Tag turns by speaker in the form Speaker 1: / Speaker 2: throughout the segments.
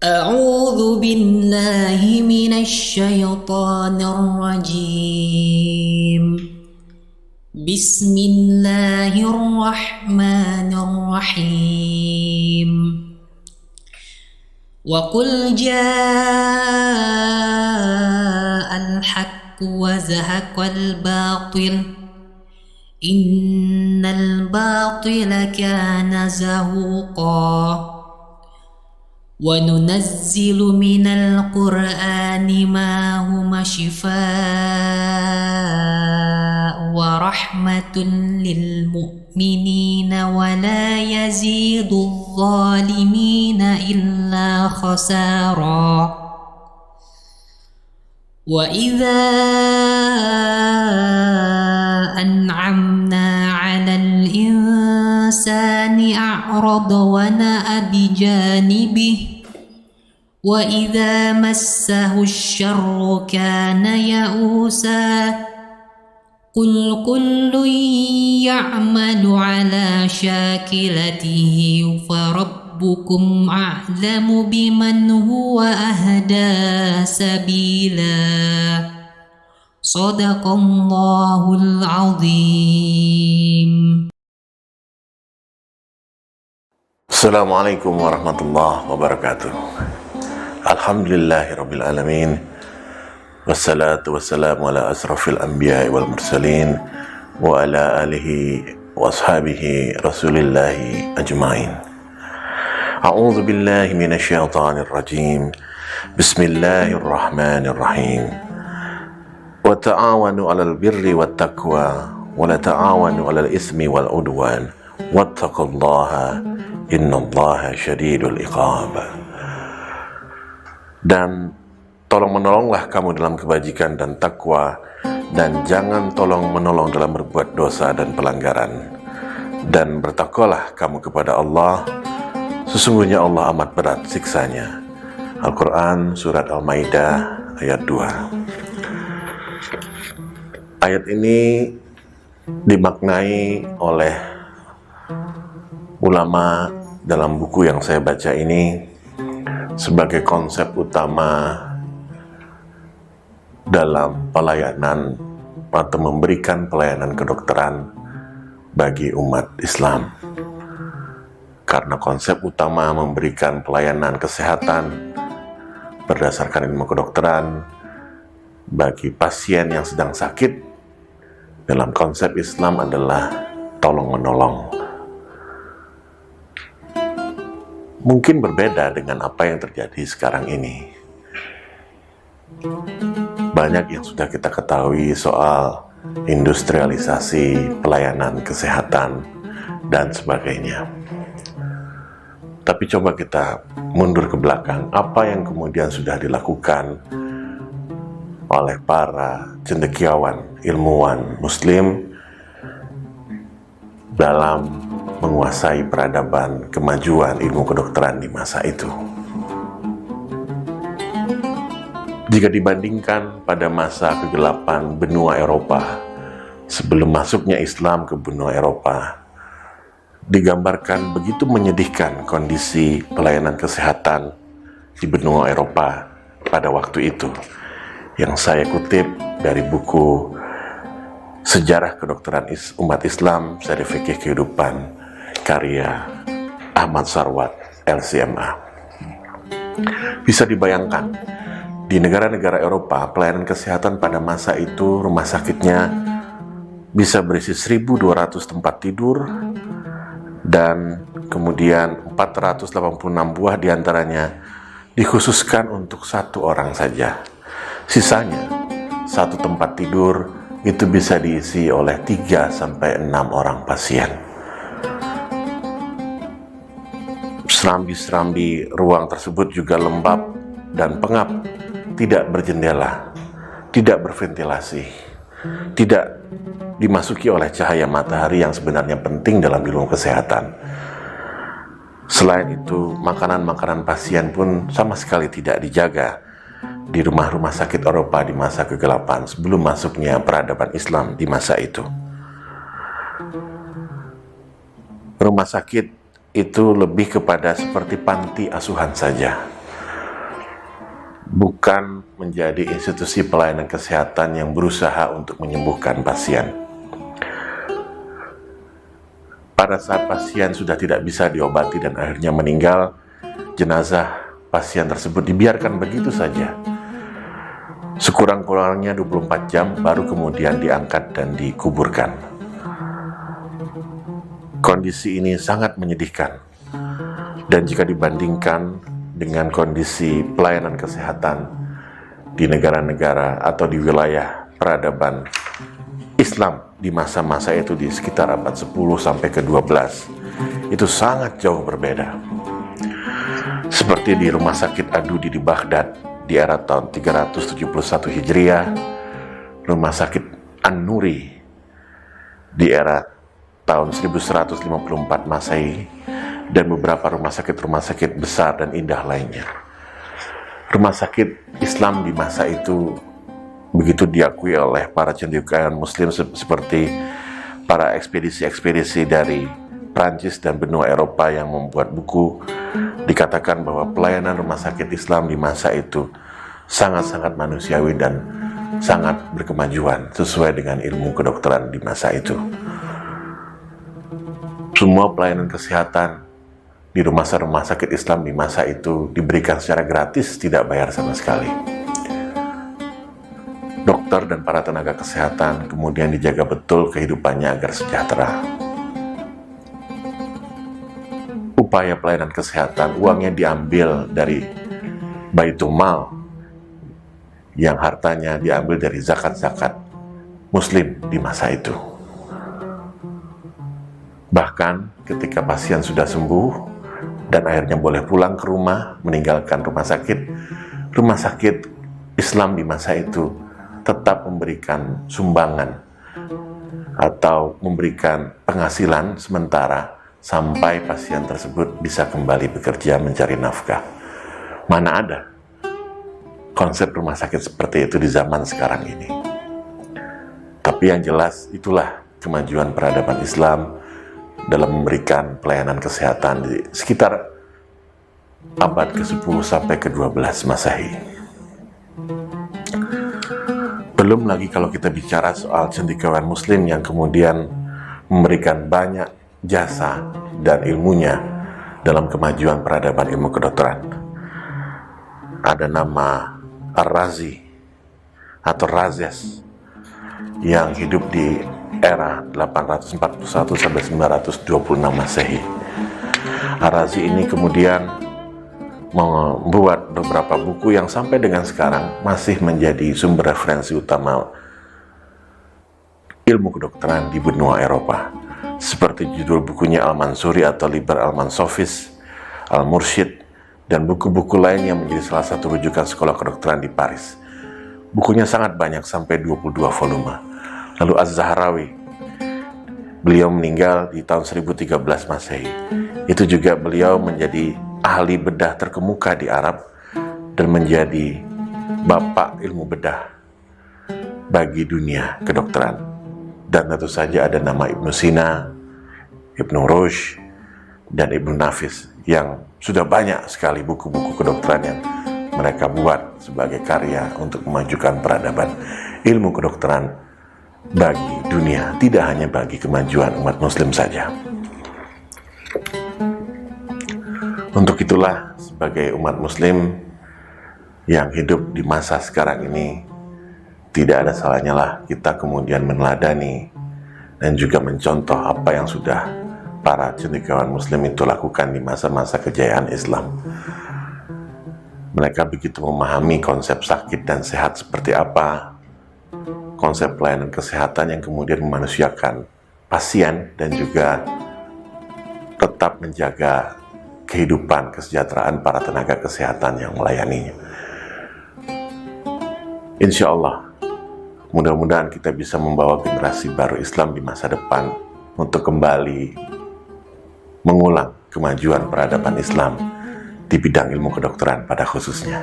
Speaker 1: أعوذ بالله من الشيطان الرجيم. بسم الله الرحمن الرحيم. وقل جاء الحق وزهق الباطل إن الباطل كان زهوقا وننزل من القرآن ما هو شفاء ورحمة للمؤمنين ولا يزيد الظالمين إلا خسارا. وإذا أنعمنا على الإنسان أعرض ونأى بجانبه وإذا مسه الشر كان يئوسا. قل كل يعمل على شاكلته فربكم أعلم بمن هو أهدى سبيلا. صدق الله العظيم.
Speaker 2: Assalamualaikum warahmatullahi wabarakatuh. Alhamdulillahirabbil alamin. Wassalatu wassalamu ala asrafil anbiya'i wal mursalin wa ala alihi wa ashabihi rasulillahi ajmain. A'udzu billahi minasyaitonir rajim. Bismillahirrahmanirrahim. Wa ta'awanu 'alal birri wat taqwa wa la ta'awanu 'alal itsmi wal 'udwan. Wattaqullaha innallaha syadidul iqab. Dan tolong-menolonglah kamu dalam kebajikan dan takwa, dan jangan tolong-menolong dalam berbuat dosa dan pelanggaran. Dan bertakwalah kamu kepada Allah, sesungguhnya Allah amat berat siksanya. Al-Quran Surat Al-Maidah ayat 2. Ayat ini dimaknai oleh ulama dalam buku yang saya baca ini sebagai konsep utama dalam pelayanan atau memberikan pelayanan kedokteran bagi umat Islam. Karena konsep utama memberikan pelayanan kesehatan berdasarkan ilmu kedokteran bagi pasien yang sedang sakit dalam konsep Islam adalah tolong-menolong. Mungkin berbeda dengan apa yang terjadi sekarang ini. Banyak yang sudah kita ketahui soal industrialisasi pelayanan kesehatan dan sebagainya. Tapi coba kita mundur ke belakang, apa yang kemudian sudah dilakukan oleh para cendekiawan, ilmuwan Muslim dalam menguasai peradaban kemajuan ilmu kedokteran di masa itu. Jika dibandingkan pada masa kegelapan benua Eropa, sebelum masuknya Islam ke benua Eropa, digambarkan begitu menyedihkan kondisi pelayanan kesehatan di benua Eropa pada waktu itu, yang saya kutip dari buku Sejarah Kedokteran Umat Islam Seri Fikih Kehidupan karya Ahmad Sarwat LCMA. Bisa dibayangkan, di negara-negara Eropa, pelayanan kesehatan pada masa itu rumah sakitnya bisa berisi 1.200 tempat tidur, dan kemudian 486 buah diantaranya dikhususkan untuk satu orang saja. Sisanya, satu tempat tidur itu bisa diisi oleh 3-6 orang pasien. Serambi-serambi ruang tersebut juga lembab dan pengap, tidak berjendela, tidak berventilasi, tidak dimasuki oleh cahaya matahari yang sebenarnya penting dalam ilmu kesehatan. Selain itu, makanan-makanan pasien pun sama sekali tidak dijaga di rumah-rumah sakit Eropa di masa kegelapan sebelum masuknya peradaban Islam di masa itu. Rumah sakit itu lebih kepada seperti panti asuhan saja. bukan menjadi institusi pelayanan kesehatan yang berusaha untuk menyembuhkan pasien. Pada saat pasien sudah tidak bisa diobati dan akhirnya meninggal, jenazah pasien tersebut dibiarkan begitu saja. Sekurang-kurangnya 24 jam baru kemudian diangkat dan dikuburkan. Kondisi ini sangat menyedihkan. Dan jika dibandingkan dengan kondisi pelayanan kesehatan di negara-negara atau di wilayah peradaban Islam di masa-masa itu di sekitar abad 10 sampai ke 12, itu sangat jauh berbeda. Seperti di Rumah Sakit Adudi di Baghdad di era tahun 371 Hijriah, Rumah Sakit An-Nuri di era tahun 1154 Masehi, dan beberapa rumah sakit besar dan indah lainnya. Rumah sakit Islam di masa itu begitu diakui oleh para cendekiawan Muslim seperti para ekspedisi-ekspedisi dari Prancis dan benua Eropa yang membuat buku, dikatakan bahwa pelayanan rumah sakit Islam di masa itu sangat-sangat manusiawi dan sangat berkemajuan sesuai dengan ilmu kedokteran di masa itu. Semua pelayanan kesehatan di rumah sakit Islam di masa itu diberikan secara gratis, tidak bayar sama sekali. Dokter dan para tenaga kesehatan kemudian dijaga betul kehidupannya agar sejahtera. Upaya pelayanan kesehatan, uangnya diambil dari Baitul Mal, yang hartanya diambil dari zakat-zakat Muslim di masa itu. Bahkan ketika pasien sudah sembuh dan akhirnya boleh pulang ke rumah, meninggalkan rumah sakit Islam di masa itu tetap memberikan sumbangan atau memberikan penghasilan sementara sampai pasien tersebut bisa kembali bekerja mencari nafkah. Mana ada konsep rumah sakit seperti itu di zaman sekarang ini. Tapi yang jelas itulah kemajuan peradaban Islam dalam memberikan pelayanan kesehatan di sekitar abad ke-10 sampai ke-12 Masehi. Belum lagi kalau kita bicara soal cendekiawan Muslim yang kemudian memberikan banyak jasa dan ilmunya dalam kemajuan peradaban ilmu kedokteran. Ada nama Ar-Razi atau Razes yang hidup di era 841 sampai 926 Masehi. Ar-Razi ini kemudian membuat beberapa buku yang sampai dengan sekarang masih menjadi sumber referensi utama ilmu kedokteran di benua Eropa. Seperti judul bukunya Al-Mansuri atau Liber Al-Mansofis, Al-Mursyid, dan buku-buku lain yang menjadi salah satu rujukan sekolah kedokteran di Paris. Bukunya sangat banyak, sampai 22 volume. Lalu Az-Zahrawi, beliau meninggal di tahun 1013 Masehi. Itu juga beliau menjadi ahli bedah terkemuka di Arab dan menjadi bapak ilmu bedah bagi dunia kedokteran. Dan tentu saja ada nama Ibnu Sina, Ibnu Rushd, dan Ibnu Nafis yang sudah banyak sekali buku-buku kedokteran yang mereka buat sebagai karya untuk memajukan peradaban ilmu kedokteran bagi dunia, tidak hanya bagi kemajuan umat Muslim saja. Untuk itulah, sebagai umat Muslim yang hidup di masa sekarang ini, tidak ada salahnya lah kita kemudian meneladani dan juga mencontoh apa yang sudah para cendekiawan Muslim itu lakukan di masa-masa kejayaan Islam. Mereka begitu memahami konsep sakit dan sehat seperti apa, konsep pelayanan kesehatan yang kemudian memanusiakan pasien dan juga tetap menjaga kehidupan kesejahteraan para tenaga kesehatan yang melayaninya. Insya Allah, mudah-mudahan kita bisa membawa generasi baru Islam di masa depan untuk kembali mengulang kemajuan peradaban Islam di bidang ilmu kedokteran pada khususnya.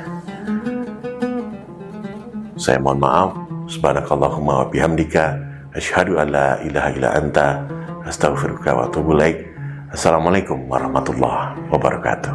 Speaker 2: Saya mohon maaf. Subhanakallahumma wa bihamdika asyhadu an la ilaha illa anta astaghfiruka wa atubu ilaik. Assalamualaikum warahmatullahi wabarakatuh.